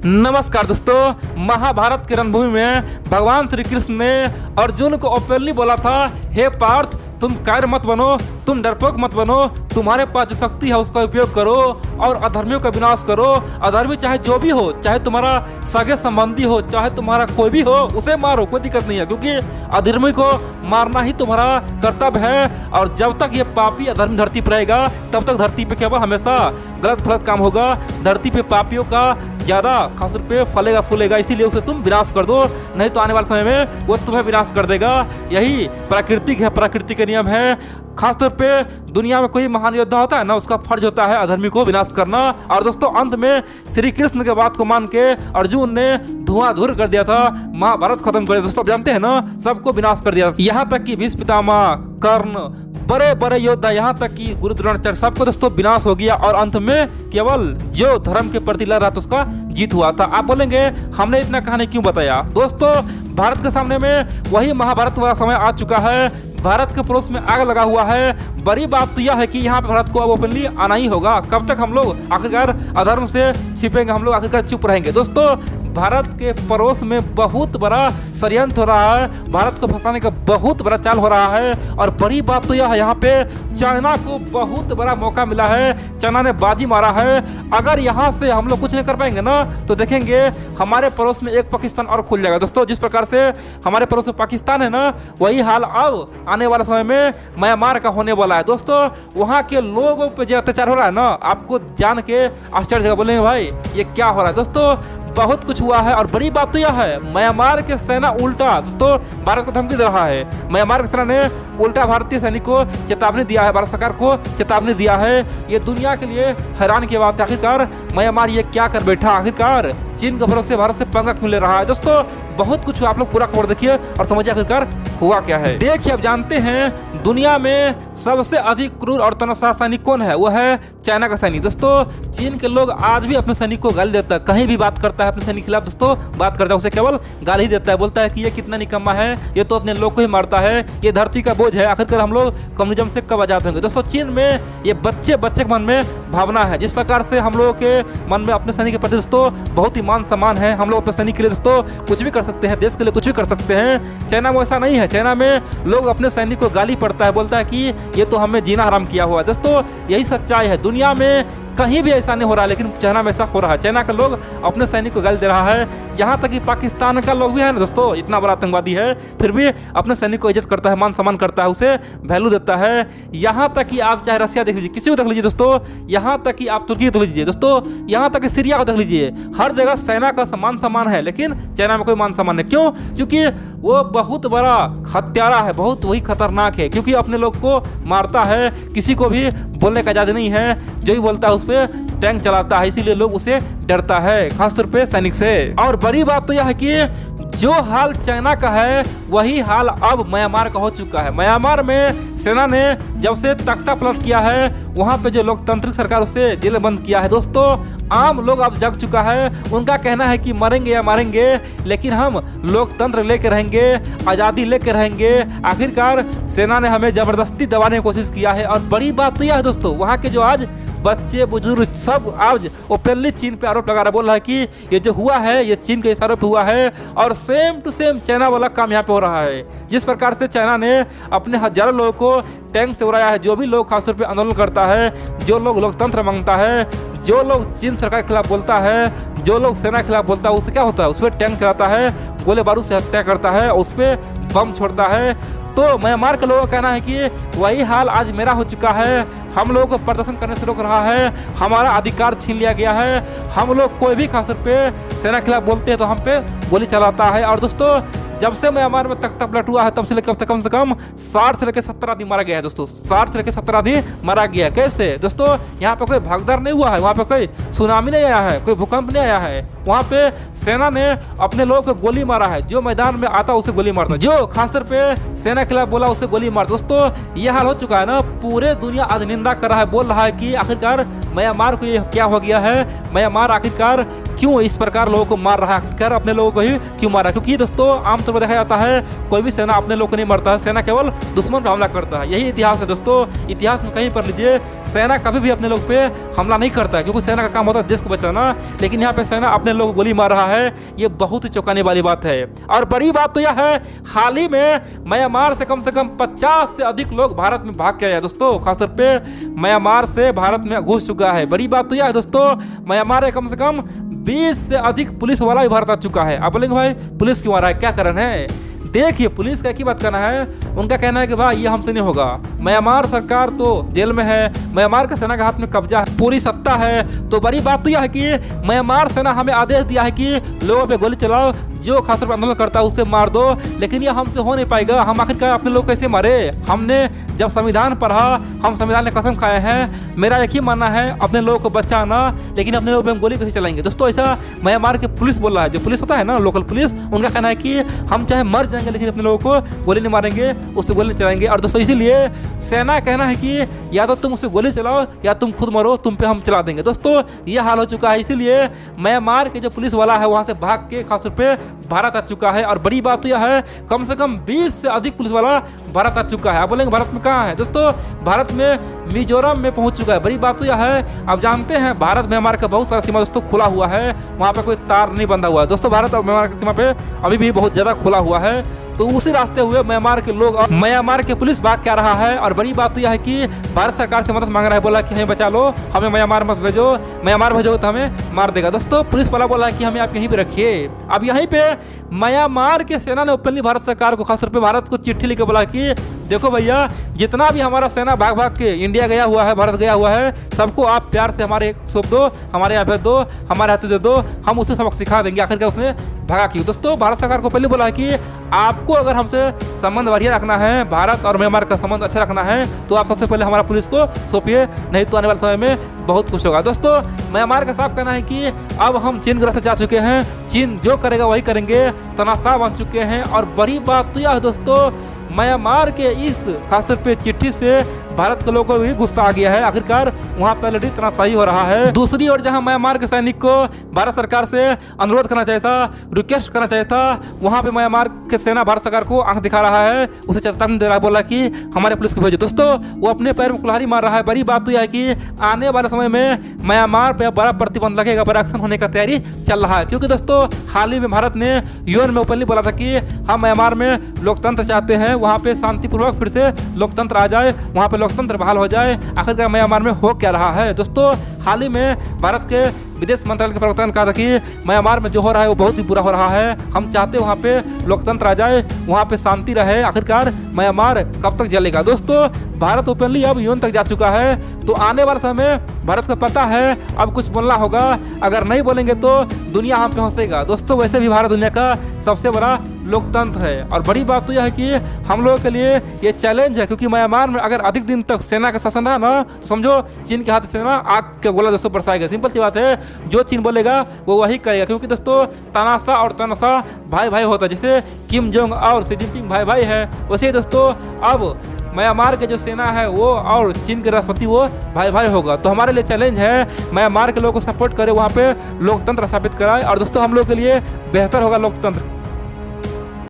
नमस्कार दोस्तों, महाभारत की रणभूमि में भगवान श्री कृष्ण ने अर्जुन को ओपनली बोला था, हे पार्थ तुम कायर मत बनो, तुम डरपोक मत बनो, तुम्हारे पास जो शक्ति है उसका उपयोग करो और अधर्मियों का विनाश करो। अधर्मी चाहे जो भी हो, चाहे तुम्हारा सगे संबंधी हो, चाहे तुम्हारा कोई भी हो, उसे मारो, कोई दिक्कत नहीं है, क्योंकि अधर्मी को मारना ही तुम्हारा कर्तव्य है। और जब तक ये पापी अधर्मी धरती पर रहेगा तब तक धरती पे केवल हमेशा गलत फलत काम होगा। धरती पे पापियों का ज्यादा खासतौर पे फलेगा फूलेगा, इसीलिए उसे तुम विनाश कर दो, नहीं तो आने वाले समय में वो तुम्हें विनाश कर देगा। यही प्राकृतिक है, प्रकृति के नियम है। खासतौर पे दुनिया में कोई महान योद्धा होता है ना, उसका फर्ज होता है अधर्मी को विनाश करना। और दोस्तों अंत में श्री कृष्ण के बात को मान के अर्जुन ने धुआंधुर कर दिया था, महाभारत खत्म कर दिया। दोस्तों जानते हैं ना, सबको विनाश कर दिया, यहाँ तक कि भीष्म पितामह, कर्ण, बड़े बड़े योद्धा, यहाँ तक कि गुरु द्रोणाचार्य, सबको दोस्तों विनाश हो गया। और अंत में केवल जो धर्म के प्रति लड़ रहा था उसका जीत हुआ था। आप बोलेंगे हमने इतना कहानी क्यों बताया? दोस्तों भारत के सामने में वही महाभारत वाला समय आ चुका है। भारत के पड़ोस में आग लगा हुआ है। बड़ी बात तो यह है कि यहाँ पे भारत को अब ओपनली आना ही होगा। कब तक हम लोग आखिरकार अधर्म से छिपेंगे, हम लोग आखिरकार चुप रहेंगे? दोस्तों भारत के पड़ोस में बहुत बड़ा षड्यंत्र हो रहा है, भारत को फंसाने का बहुत बड़ा चाल हो रहा है। और बड़ी बात तो यह है, यहाँ पे चाइना को बहुत बड़ा मौका मिला है, चाइना ने बाजी मारा है। अगर यहाँ से हम लोग कुछ नहीं कर पाएंगे ना, तो देखेंगे हमारे पड़ोस में एक पाकिस्तान और खुल जाएगा। दोस्तों जिस प्रकार से हमारे पड़ोस में पाकिस्तान है ना, वही हाल अब आने वाले समय में म्यांमार का होने वाला है। दोस्तों वहाँ के लोगों पे जो अत्याचार हो रहा है ना, आपको जान के आश्चर्य बोलेंगे भाई ये क्या हो रहा है। दोस्तों बहुत कुछ हुआ है और बड़ी बात तो यह है, म्यांमार के सेना उल्टा दोस्तों भारत को धमकी दे रहा है। म्यांमार की सेना ने उल्टा भारतीय सैनिक को चेतावनी दिया है, भारत सरकार को चेतावनी दिया है। ये दुनिया के लिए हैरान की बात है, आखिरकार म्यांमार ये क्या कर बैठा? आखिरकार चीन के भरोसे भारत से पंगा क्यों ले रहा है? दोस्तों बहुत कुछ आप लोग पूरा खबर देखिए और समझिए आखिरकार हुआ क्या है। देखिए अब जानते हैं दुनिया में सबसे अधिक क्रूर और तनसा सैनिक कौन है? वो है चाइना का सैनिक। दोस्तों चीन के लोग आज भी अपने सैनिक को गाली देता है, कहीं भी बात करता है अपने सैनिक के खिलाफ दोस्तों बात करता है, उसे केवल गाली देता है, बोलता है कि ये कितना निकम्मा है, ये तो अपने लोग को ही मारता है, ये धरती का बोझ है, आखिरकार हम लोग कम्युनिज्म से कब आजाद होंगे? दोस्तों चीन में ये बच्चे के मन में भावना है, जिस प्रकार से हम लोगों के मन में अपने सैनिक के प्रति दोस्तों बहुत ही मान सम्मान है। हम लोग अपने सैनिक के लिए दोस्तों कुछ भी कर सकते हैं, देश के लिए कुछ भी कर सकते हैं। चाइना में ऐसा नहीं है, चाइना में लोग अपने सैनिक को गाली पड़ता है, बोलता है कि ये तो हमें जीना हराम किया हुआ है। दोस्तों यही सच्चाई है, दुनिया में कहीं भी ऐसा नहीं हो रहा है, लेकिन चाइना में ऐसा हो रहा है। चाइना का लोग अपने सैनिक को गाली दे रहा है, यहाँ तक कि पाकिस्तान का लोग भी है ना दोस्तों, इतना बड़ा आतंकवादी है फिर भी अपने सैनिक को इज्जत करता है, मान सम्मान करता है, उसे वैल्यू देता है। यहाँ तक कि आप चाहे रसिया देख लीजिए, किसी को देख लीजिए दोस्तों, यहाँ तक कि आप तुर्की को देख लीजिए दोस्तों, यहाँ तक कि सीरिया को देख लीजिए, हर जगह सेना का मान सम्मान है, लेकिन चाइना में कोई मान सम्मान नहीं। क्यों? क्योंकि वो बहुत बड़ा हत्यारा है, बहुत वही खतरनाक है, क्योंकि अपने लोग को मारता है, किसी को भी बोलने का आजादी नहीं है, जो भी बोलता है उस पर टैंक चलाता है, इसीलिए लोग उसे डरता है, खासतौर पे सैनिक से। और बड़ी बात तो यह है कि जो हाल चाइना का है वही हाल अब म्यांमार का हो चुका है। म्यांमार में सेना ने जब से तख्ता पलट किया है, वहाँ पे जो लोकतांत्रिक सरकार उसे जेल बंद किया है। दोस्तों आम लोग अब जग चुका है, उनका कहना है कि मरेंगे या मारेंगे, लेकिन हम लोकतंत्र लेकर रहेंगे, आज़ादी लेकर रहेंगे। आखिरकार सेना ने हमें जबरदस्ती दबाने की कोशिश किया है। और बड़ी बात तो यह है दोस्तों, वहाँ के जो आज बच्चे बुजुर्ग सब आज ओपनली चीन पे आरोप लगा रहा, बोल रहा है कि ये जो हुआ है ये चीन के इशारों पे हुआ है। और सेम टू सेम चाइना वाला काम यहाँ पे हो रहा है। जिस प्रकार से चाइना ने अपने हजारों लोगों को टैंक से उड़ाया है, जो भी लोग खासतौर पे आंदोलन करता है, जो लोग लोकतंत्र मांगता है, जो लोग चीन सरकार के खिलाफ बोलता है, जो लोग सेना के खिलाफ बोलता है, उससे क्या होता है? उस पर टैंक चलाता है, गोले बारूद से हत्या करता है, उस पर बम छोड़ता है। तो म्यांमार के लोगों का कहना है कि वही हाल आज मेरा हो चुका है, हम लोगों को प्रदर्शन करने से रोक रहा है, हमारा अधिकार छीन लिया गया है, हम लोग कोई भी खासतौर पे सेना के खिलाफ बोलते हैं तो हम पे गोली चलाता है। और दोस्तों जब से म्यांमार में तख्ता पलट हुआ है तब से लेकर कम से कम 60 से लेकर 70 आदमी मारा गया है। दोस्तों 60 से लेकर 70 आदमी मारा गया है। कैसे? दोस्तों यहाँ पे कोई भागदौड़ नहीं हुआ है, वहाँ पे कोई सुनामी नहीं आया है, कोई भूकंप नहीं आया है, वहाँ पे सेना ने अपने लोगों को गोली मारा है, जो मैदान में आता उसे गोली मारता, जो खासतौर पे सेना के खिलाफ बोला उसे गोली मार। दोस्तों ये हाल हो चुका है ना, पूरे दुनिया आज निंदा कर रहा है, बोल रहा है कि आखिरकार म्यांमार को ये क्या हो गया है, म्यांमार आखिरकार क्यों इस प्रकार लोगों को मार रहा है, कर अपने लोगों को ही क्यों मार रहा है। क्योंकि दोस्तों आमतौर पर देखा जाता है कोई भी सेना अपने लोग को नहीं मारता है, सेना केवल दुश्मन पर हमला करता है। यही इतिहास है दोस्तों, इतिहास में कहीं पर लीजिए सेना कभी भी अपने लोग पे हमला नहीं करता है, क्योंकि सेना का काम होता है देश को बचाना। लेकिन यहाँ पे सेना अपने लोग को गोली मार रहा है, ये बहुत ही चौंकाने वाली बात है। और बड़ी बात तो यह है, हाल ही में म्यांमार से कम 50 से अधिक लोग भारत में भाग के आए दोस्तों, खासतौर पे म्यांमार से भारत में घुस चुका है। बड़ी बात तो यह है दोस्तों, म्यांमार में कम से कम 20 से अधिक पुलिस वाला भी भारत आ चुका है। आप बोलेंगे भाई पुलिस क्यों आ रहा है, क्या कारण है? देखिए पुलिस का की बात करना है, उनका कहना है कि भाई ये हमसे नहीं होगा। म्यांमार सरकार तो जेल में है, म्यांमार का सेना के हाथ में कब्जा है, पूरी सत्ता है। तो बड़ी बात तो यह है कि म्यांमार सेना हमें आदेश दिया है कि लोगों पे गोली चलाओ, जो खासतौर पर आंदोलन करता है उससे मार दो। लेकिन यह हमसे हो नहीं पाएगा, हम आखिरकार अपने लोग कैसे मारे? हमने जब संविधान पढ़ा, हम संविधान ने कसम खाए हैं, मेरा एक ही मानना है अपने लोगों को बचाना, लेकिन अपने लोगों पे हम गोली कैसे चलाएंगे? दोस्तों ऐसा म्यांमार के पुलिस बोल रहा है, जो पुलिस होता है ना लोकल पुलिस, उनका कहना है कि हम चाहे मर जाएंगे लेकिन अपने लोगों को गोली नहीं मारेंगे, उससे गोली नहीं चलाएंगे। और दोस्तों इसीलिए सेना कहना है कि या तो तुम उससे गोली चलाओ या तुम खुद मरो, तुम पे हम चला देंगे। दोस्तों ये हाल हो चुका है, इसीलिए म्यांमार के जो पुलिस वाला है वहाँ से भाग के खासतौर पे भारत आ चुका है। और बड़ी बात तो यह है, कम से कम 20 से अधिक पुलिस वाला भारत आ चुका है। आप बोलेंगे भारत में कहाँ है? दोस्तों भारत में मिजोरम में पहुंच चुका है। बड़ी बात तो यह है, आप जानते हैं भारत म्यांमार का बहुत सारा सीमा दोस्तों खुला हुआ है, वहाँ पे कोई तार नहीं बंधा हुआ है। दोस्तों भारत और म्यांमार की सीमा पे अभी भी बहुत ज़्यादा खुला हुआ है, तो उसी रास्ते हुए म्यांमार के लोग और म्यांमार के पुलिस भाग क्या रहा है। और बड़ी बात तो यह है कि भारत सरकार से मदद मांग रहा है, बोला कि हमें बचा लो, हमें म्यांमार मत भेजो, म्यांमार भेजो तो हमें मार देगा। दोस्तों पुलिस वाला बोला है कि हमें आप यहीं पे रखिए। अब यहीं पे म्यांमार के सेना ने ओपनली भारत सरकार को, खासतौर पे भारत को चिट्ठी लिख के बोला कि देखो भैया, जितना भी हमारा सेना भाग भाग के इंडिया गया हुआ है, भारत गया हुआ है, सबको आप प्यार से हमारे सौंप दो, हमारे यहाँ भेज दो, हमारे हाथ दे दो, हम उसे सबक सिखा देंगे। आखिरकार उसने भागा क्यों? दोस्तों भारत सरकार को पहले बोला है कि आपको अगर हमसे संबंध बढ़िया रखना है, भारत और म्यांमार का संबंध अच्छा रखना है, तो आप सबसे पहले हमारा पुलिस को सौंपिए, नहीं तो आने वाले समय में बहुत कुछ होगा। दोस्तों म्यांमार का साफ कहना है कि अब हम चीन के रास्ते जा चुके हैं, चीन जो करेगा वही करेंगे, तनाशाह बन चुके हैं। और बड़ी बात तो यह है दोस्तों, म्यांमार के इस खासतौर पे चिट्ठी से भारत के लोगों को भी गुस्सा आ गया है। आखिरकार वहाँ पे ऑलरेडी तनाशाही हो रहा है। दूसरी ओर जहाँ म्यांमार के सैनिक को भारत सरकार से अनुरोध करना चाहिए था, रिक्वेस्ट करना चाहिए था, वहाँ पे म्यांमार के सेना भारत सरकार को आंख दिखा रहा है, उसे चेतावनी दे रहा है, बोला कि हमारे पुलिस को भेजो। दोस्तों वो अपने पैर में कुल्हाड़ी मार रहा है। बड़ी बात तो यह है कि आने वाले समय में म्यांमार पे बड़ा प्रतिबंध लगेगा, बड़ा एक्शन होने का तैयारी चल रहा है। क्योंकि दोस्तों हाल ही में भारत ने यूएन में ओपनली बोला था कि हम म्यांमार में लोकतंत्र चाहते हैं, वहाँ पे शांतिपूर्वक फिर से लोकतंत्र आ जाए, वहाँ पे लोकतंत्र बहाल हो जाए। आखिरकार म्यांमार में हो क्या रहा है? दोस्तों हाल ही में भारत के विदेश मंत्रालय के प्रवक्ता ने कहा था कि म्यांमार में जो हो रहा है वो बहुत ही बुरा हो रहा है, हम चाहते हैं वहाँ पे लोकतंत्र आ जाए, वहाँ पे शांति रहे। आखिरकार म्यांमार कब तक जलेगा? दोस्तों भारत ओपनली अब यूएन तक जा चुका है, तो आने वाले समय भारत को पता है अब कुछ बोलना होगा, अगर नहीं बोलेंगे तो दुनिया हम पे हंसेगा। दोस्तों वैसे भी भारत दुनिया का सबसे बड़ा लोकतंत्र है। और बड़ी बात तो यह है कि हम लोगों के लिए ये चैलेंज है, क्योंकि म्यांमार में अगर अधिक दिन तक सेना का शासन रहा ना, तो समझो चीन के हाथ से ना आग के गोला दोस्तों बरसाएगा। सिंपल सी बात है, जो चीन बोलेगा वो वही करेगा। क्योंकि दोस्तों तानाशाह और तानाशाह भाई भाई होता है, जैसे किम जोंग और शी जिनपिंग भाई भाई है, वैसे ही दोस्तों अब म्यांमार के जो सेना है वो और चीन के राष्ट्रपति वो भाई भाई होगा। तो हमारे लिए चैलेंज है, म्यांमार के लोगों को सपोर्ट करे, वहाँ पे लोकतंत्र स्थापित कराए, और दोस्तों हम लोग के लिए बेहतर होगा लोकतंत्र।